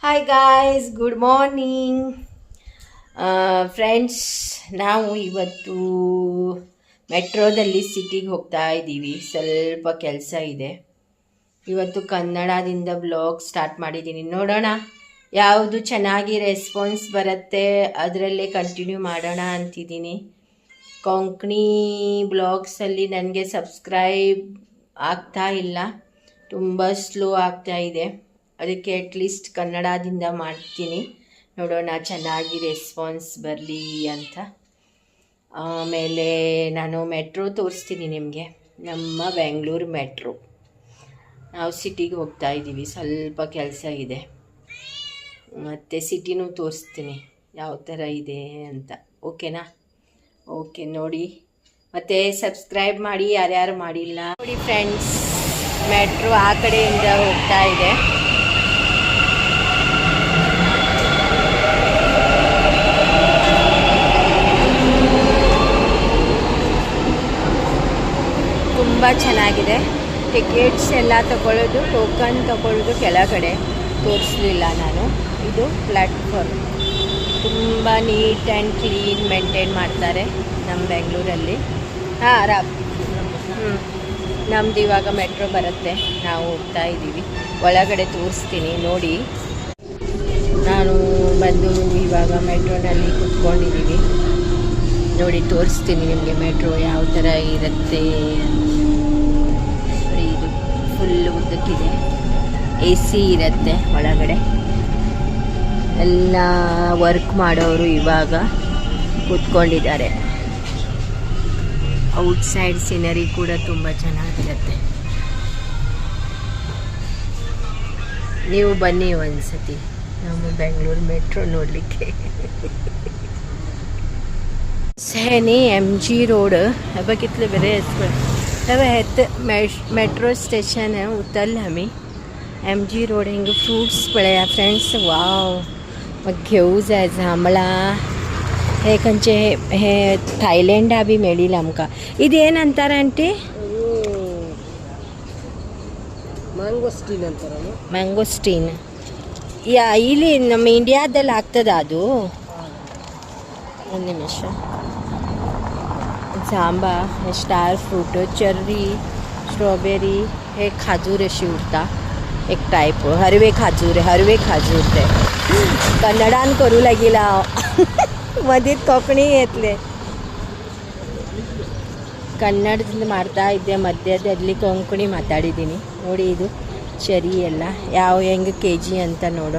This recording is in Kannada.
Hi guys, good morning friends. ನಾವು ಇವತ್ತು ಮೆಟ್ರೋದಲ್ಲಿ ಸಿಟಿಗೆ ಹೋಗ್ತಾ ಇದ್ದೀವಿ. ಸ್ವಲ್ಪ ಕೆಲಸ ಇದೆ. ಇವತ್ತು ಕನ್ನಡದಿಂದ ಬ್ಲಾಗ್ ಸ್ಟಾರ್ಟ್ ಮಾಡಿದ್ದೀನಿ. ನೋಡೋಣ ಯಾವುದು ಚೆನ್ನಾಗಿ ರೆಸ್ಪಾನ್ಸ್ ಬರುತ್ತೆ, ಅದರಲ್ಲೇ ಕಂಟಿನ್ಯೂ ಮಾಡೋಣ ಅಂತಿದ್ದೀನಿ. ಕೊಂಕಣಿ ಬ್ಲಾಗ್ಸಲ್ಲಿ ನನಗೆ ಸಬ್ಸ್ಕ್ರೈಬ್ ಆಗ್ತಾ ಇಲ್ಲ, ತುಂಬ ಸ್ಲೋ ಆಗ್ತಾ ಇದೆ. ಅದಕ್ಕೆ ಅಟ್ಲೀಸ್ಟ್ ಕನ್ನಡದಿಂದ ಮಾಡ್ತೀನಿ. ನೋಡೋಣ ಚೆನ್ನಾಗಿ ರೆಸ್ಪಾನ್ಸ್ ಬರಲಿ ಅಂತ. ಆಮೇಲೆ ನಾನು ಮೆಟ್ರೋ ತೋರಿಸ್ತೀನಿ ನಿಮಗೆ. ನಮ್ಮ ಬೆಂಗಳೂರು ಮೆಟ್ರೋ. ನಾವು ಸಿಟಿಗೆ ಹೋಗ್ತಾ ಇದ್ದೀವಿ, ಸ್ವಲ್ಪ ಕೆಲಸ ಇದೆ. ಮತ್ತು ಸಿಟಿನೂ ತೋರಿಸ್ತೀನಿ ಯಾವ ಥರ ಇದೆ ಅಂತ. ಓಕೆನಾ? ಓಕೆ, ನೋಡಿ. ಮತ್ತು ಸಬ್ಸ್ಕ್ರೈಬ್ ಮಾಡಿ ಯಾರ್ಯಾರು ಮಾಡಿಲ್ಲ. ನೋಡಿ ಫ್ರೆಂಡ್ಸ್, ಮೆಟ್ರೋ ಆ ಕಡೆಯಿಂದ ಹೋಗ್ತಾ ಇದೆ. ತುಂಬ ಚೆನ್ನಾಗಿದೆ. ಟಿಕೆಟ್ಸ್ ಎಲ್ಲ ತಗೊಳ್ಳೋದು, ಟೋಕನ್ ತಗೊಳ್ಳೋದು ಕೆಳಗಡೆ ತೋರಿಸಲಿಲ್ಲ ನಾನು. ಇದು ಪ್ಲ್ಯಾಟ್ಫಾರ್ಮ್ ತುಂಬ ನೀಟ್ ಆ್ಯಂಡ್ ಕ್ಲೀನ್ ಮೇಂಟೈನ್ ಮಾಡ್ತಾರೆ ನಮ್ಮ ಬೆಂಗಳೂರಲ್ಲಿ. ಆರಾಮ್. ನಮ್ದು ಇವಾಗ ಮೆಟ್ರೋ ಬರುತ್ತೆ, ನಾವು ಹೋಗ್ತಾ ಇದ್ದೀವಿ. ಒಳಗಡೆ ತೋರಿಸ್ತೀನಿ ನೋಡಿ. ನಾನು ಬಂದು ಇವಾಗ ಮೆಟ್ರೋನಲ್ಲಿ ಕುತ್ಕೊಂಡಿದ್ದೀವಿ. ನೋಡಿ ತೋರಿಸ್ತೀನಿ ನಿಮಗೆ ಮೆಟ್ರೋ ಯಾವ ಥರ ಇರುತ್ತೆ. ಇದು ಫುಲ್ ಉದ್ದಕ್ಕಿದೆ. ಎ ಸಿ ಇರುತ್ತೆ ಒಳಗಡೆ. ಎಲ್ಲ ವರ್ಕ್ ಮಾಡೋರು ಇವಾಗ ಕೂತ್ಕೊಂಡಿದ್ದಾರೆ. ಔಟ್ಸೈಡ್ ಸೀನರಿ ಕೂಡ ತುಂಬ ಚೆನ್ನಾಗಿರುತ್ತೆ. ನೀವು ಬನ್ನಿ ಒಂದ್ಸತಿ ನಮ್ಮ ಬೆಂಗಳೂರು ಮೆಟ್ರೋ ನೋಡಲಿಕ್ಕೆ. सैनी MG रोड है बघितले बरे मेट्रो स्टेशन है. उतरले आम्ही. MG रोड हिंग फ्रूट्स पळया फ्रेंड्स. वाव, मग घेऊ जायचं आम्हाला. हे खंयचे हे थायलँडा बी मेळिल्ले आमकां. इदेन अंतार आंटी? ಮ್ಯಾಂಗೋಸ್ಟೀನ್ ಅಂತಾರಲ್ಲ. ಮ್ಯಾಂಗೋಸ್ಟೀನ್. ಇಲ್ಲಿ ನಮ್ಮ ಇಂಡಿಯಾದಲ್ಲಿ ಆಗ್ತದ ಅದು? ಒಂದು ನಿಮಿಷ. जांबा, हे स्टार फ्रूट, चर्री, स्ट्रॉबेरी, हे खाजूर अशी उरता एक टायप. हरवे खाजूर ते कन्नडान करू लागिला. मदीत कोंकणी येतले. ಕನ್ನಡದಿಂದ ಮಾಡ್ತಾ ಇದ್ದೆ, ಮಧ್ಯದಲ್ಲಿ ಕೊಂಕಣಿ ಮಾತಾಡಿದ್ದೀನಿ ನೋಡಿ. ಇದು ಚರಿ ಎಲ್ಲ ಯಾವ ಹೆಂಗೆ KG ಅಂತ ನೋಡೋ.